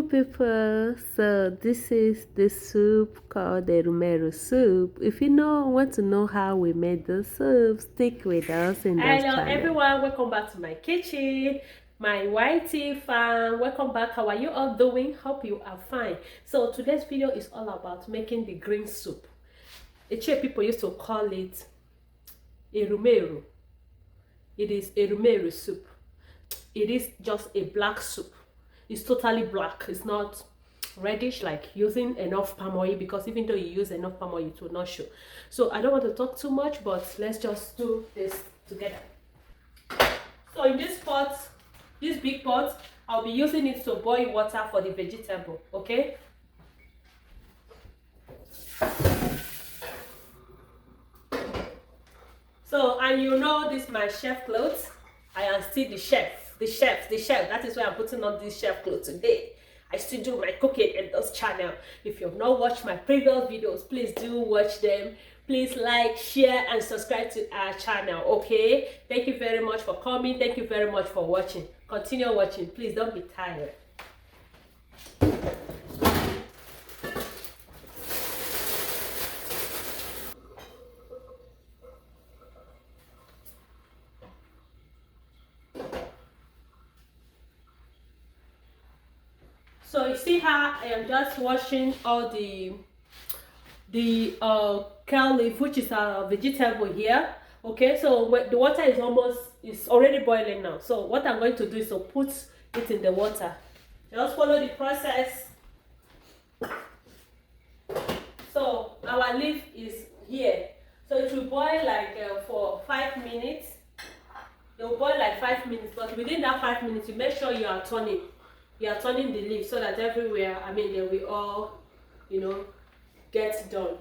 people, so this is the soup called the Erumeru soup. If you want to know how we made the soup, stick with us in this Hello channel. everyone, welcome back to my kitchen, my YT fan. Welcome back. How are you all doing? Hope you are fine. So today's video is all about making the green soup. Etche people used to call it Erumeru. It is Erumeru soup. It is just a black soup. It's totally black. It's not reddish, like using enough palm oil, because even though you use enough palm oil, it will not show. So I don't want to talk too much, but let's just do this together. So in this pot, this big pot, I'll be using it to boil water for the vegetable, okay? So, and you know this my chef clothes. I am still the chef. That is why I'm putting on this chef clothes today. I still do my cooking in this channel. If you have not watched my previous videos, please do watch them. Please like, share, and subscribe to our channel, okay? Thank you very much for coming. Thank you very much for watching. Continue watching. Please don't be tired. So you see how I am just washing all the kale leaf, which is a vegetable here. Okay, so the water is already boiling now. So what I'm going to do is to put it in the water. Just follow the process. So our leaf is here. So it will boil like for 5 minutes. It will boil like 5 minutes, but within that 5 minutes, you make sure you are turning. You are turning the leaf so that everywhere, they will all, get done.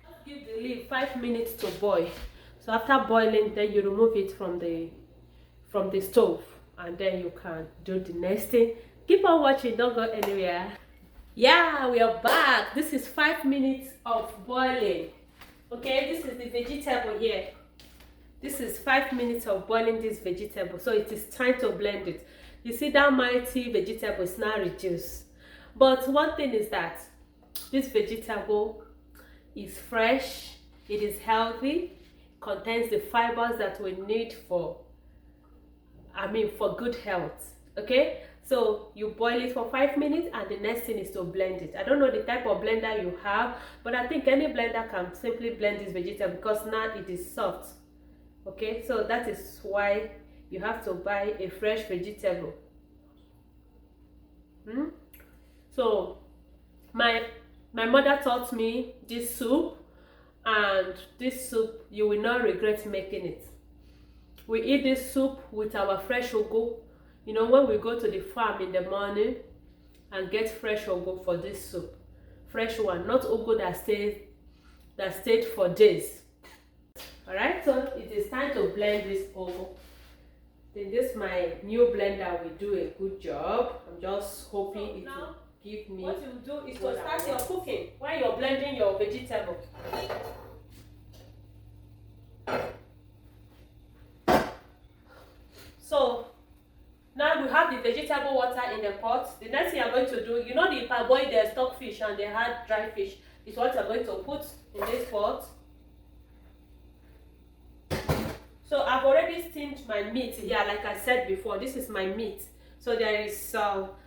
Just give the leaf 5 minutes to boil. So after boiling, then you remove it from the stove, and then you can do the next thing. Keep on watching, don't go anywhere. Yeah, we are back. This is 5 minutes of boiling. Okay, this is the vegetable here. This is 5 minutes of boiling this vegetable. So it is time to blend it. You see that mighty vegetable is now reduced. But one thing is that this vegetable is fresh, it is healthy, contains the fibers that we need for good health. Okay, so you boil it for 5 minutes, and the next thing is to blend it. I don't know the type of blender you have, but I think any blender can simply blend this vegetable because now it is soft. Okay, so that is why you have to buy a fresh vegetable. So my mother taught me this soup, and this soup you will not regret making it. We eat this soup with our fresh ugu. When we go to the farm in the morning and get fresh ugu for this soup, fresh one, not ugu that stayed for days. Alright, so it is time to blend this ugu. Then this my new blender will do a good job. I'm just hoping it will give me. What you do is to start your cooking while you're blending your vegetable. So now we have the vegetable water in the pot. The next thing I'm going to do, the parboiled the stockfish and the hard dry fish is what I'm going to put in this pot. So I've already steamed my meat here, like I said before. This is my meat. So there is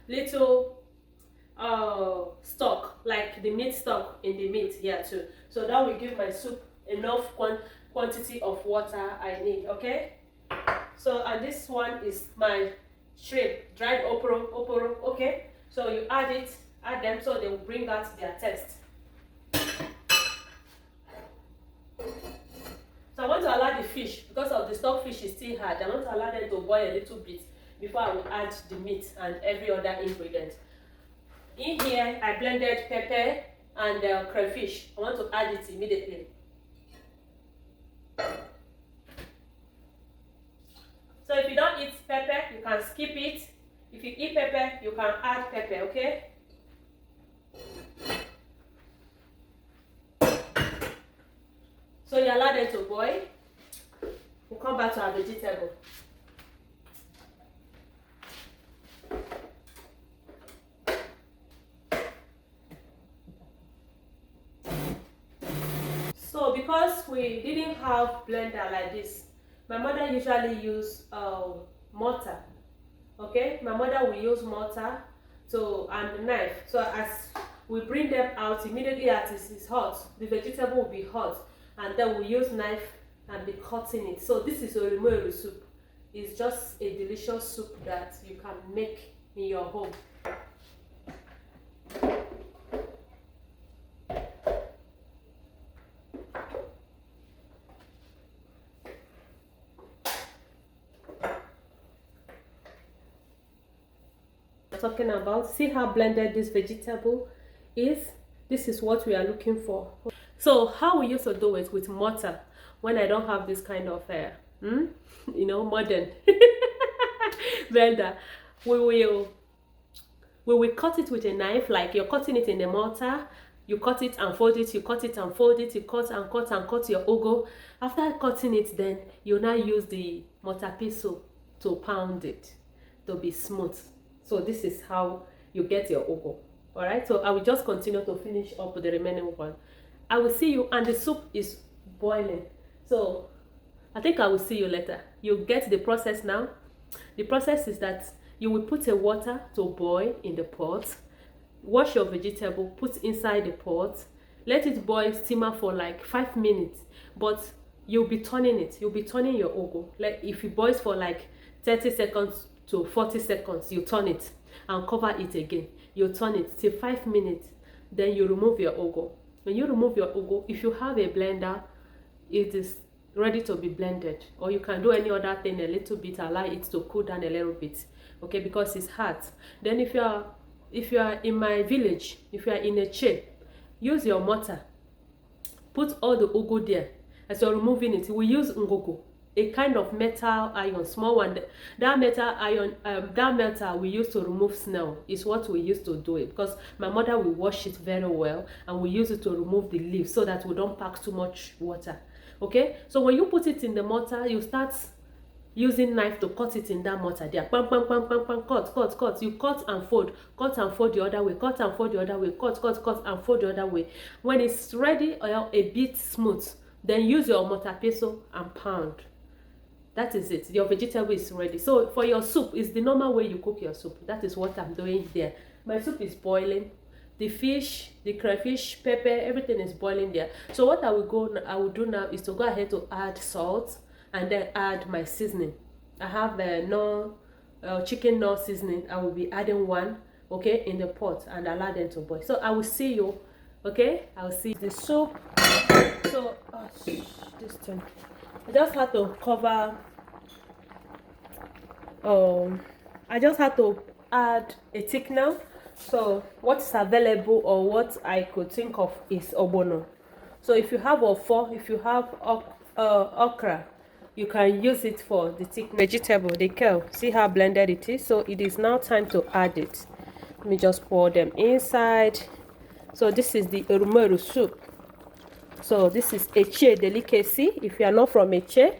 little stock, like the meat stock in the meat here too. So that will give my soup enough quantity of water I need, okay? So, and this one is my shrimp, dried oporo, okay? So you add them so they will bring out their taste. So I want to allow the fish, because of the stockfish is still hard, I want to allow them to boil a little bit before I will add the meat and every other ingredient. In here, I blended pepper and crayfish. I want to add it immediately. So if you don't eat pepper, you can skip it. If you eat pepper, you can add pepper, okay? So you allow them to boil. We'll come back to our vegetable. So because we didn't have blender like this, my mother usually use mortar. Okay, my mother will use mortar and knife. So as we bring them out, immediately as it is hot, the vegetable will be hot, and then we use knife and be cutting it. So this is Erumeru soup. It's just a delicious soup that you can make in your home. Talking about, see how blended this vegetable is. This is what we are looking for. So how we used to do it with mortar when I don't have this kind of modern blender, we will cut it with a knife, like you're cutting it in the mortar. You cut it and fold it, you cut it and fold it, you cut and cut your ugu. After cutting it, then you now use the mortar pestle to pound it to be smooth. So this is how you get your ugu. All right, so I will just continue to finish up with the remaining one. I will see you, and the soup is boiling. So I think I will see you later. You get the process now. The process is that you will put a water to boil in the pot. Wash your vegetable, put inside the pot. Let it boil, simmer for like 5 minutes. But you'll be turning it. You'll be turning your ugu. Like if it boils for like 30 seconds to 40 seconds, you turn it and cover it again. You turn it till 5 minutes. Then you remove your ugu. When you remove your ugu, if you have a blender, it is ready to be blended. Or you can do any other thing a little bit, allow it to cool down a little bit. Okay, because it's hot. Then if you are in my village, if you are in Etche, use your mortar. Put all the ugu there. As you're removing it, we use ngogo, a kind of metal iron, small one. That metal iron, that metal we use to remove snail is what we used to do it, because my mother will wash it very well, and we use it to remove the leaves so that we don't pack too much water. Okay, so when you put it in the mortar, you start using knife to cut it in that mortar there. Bam, bam, bam, bam, bam, cut. You cut and fold the other way, cut and fold the other way, cut and fold the other way. When it's ready or a bit smooth, then use your mortar pestle and pound. That is it. Your vegetable is ready. So for your soup, it's the normal way you cook your soup. That is what I'm doing there. My soup is boiling. The fish, the crayfish, pepper, everything is boiling there. So what I will do now is to go ahead to add salt and then add my seasoning. I have chicken no seasoning. I will be adding one, okay, in the pot, and allow them to boil. So I will see you, okay? I will see the soup. So this thing, I just had to cover. I just had to add a thickener. So what's available or what I could think of is ogbono. So if you have ofo, if you have okra, you can use it for the thick vegetable, the kale. See how blended it is? So it is now time to add it. Let me just pour them inside. So this is the Erumeru soup. So this is Etche delicacy. If you are not from Etche,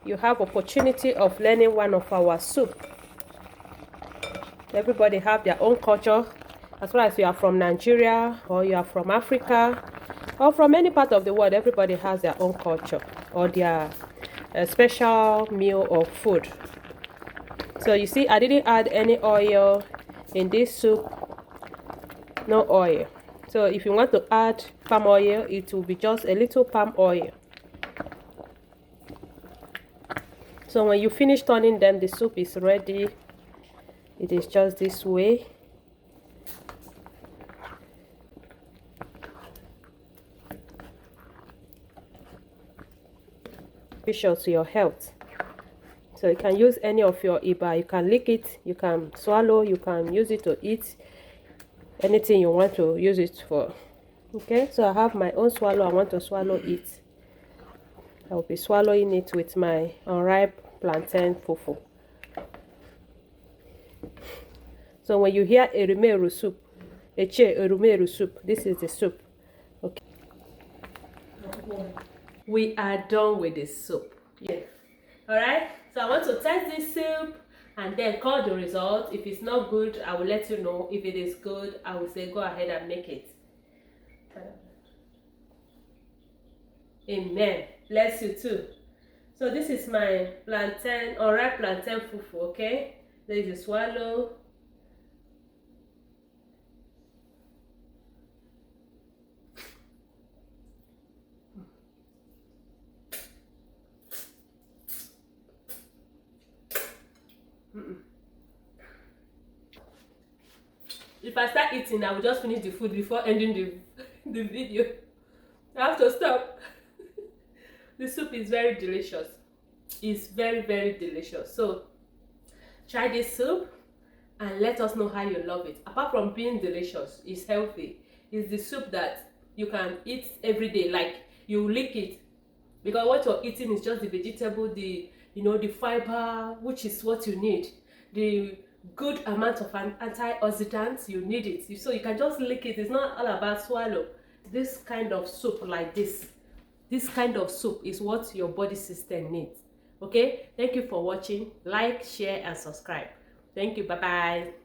you have opportunity of learning one of our soup. Everybody have their own culture. As well as you are from Nigeria, or you are from Africa, or from any part of the world, everybody has their own culture or their special meal or food. So you see, I didn't add any oil in this soup. No oil. So if you want to add palm oil, it will be just a little palm oil. So when you finish turning them, the soup is ready. It is just this way. Beneficial to your health. So you can use any of your iba. You can lick it, you can swallow, you can use it to eat, anything you want to use it for. Okay, so I have my own swallow. I want to swallow it. I will be swallowing it with my unripe plantain fufu. So when you hear Erumeru soup, Etche Erumeru soup, this is the soup. Okay, we are done with the soup. Yeah. All right, so I want to test this soup and then call the result. If it's not good, I will let you know. If it is good, I will say go ahead and make it. Amen. Bless you too. So this is my plantain, unripe plantain fufu, okay? There is a swallow. If I start eating, I will just finish the food before ending the video. I have to stop. The soup is very delicious. It's very, very delicious. So try this soup and let us know how you love it. Apart from being delicious, it's healthy. It's the soup that you can eat every day. Like, you lick it, because what you're eating is just the vegetable, the the fiber, which is what you need, the good amount of antioxidants. You need it, so you can just lick it. It's not all about swallow. This kind of soup, like this kind of soup, is what your body system needs. Okay, thank you for watching. Like, share and subscribe. Thank you. Bye bye.